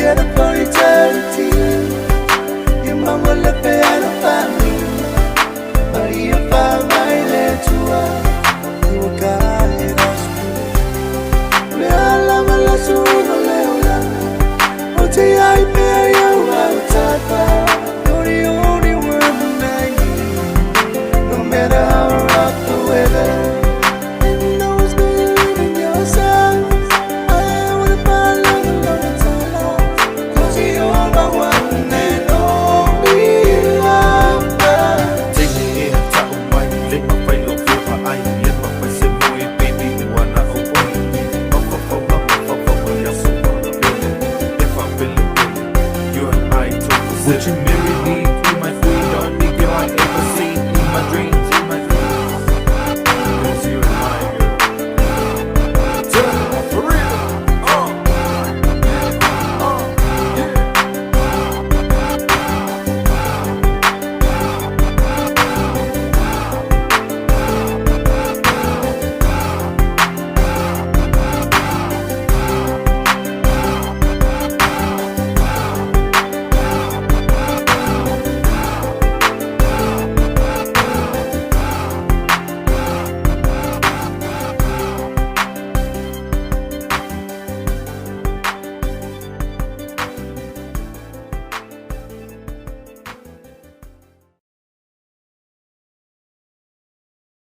together for eternity. Your mama left behind a family, but you found my land to us. You were guiding us through. Me alama la suuna leola, oti ai pe yo autapa. You're the only one I need, no matter how rough the weather. What you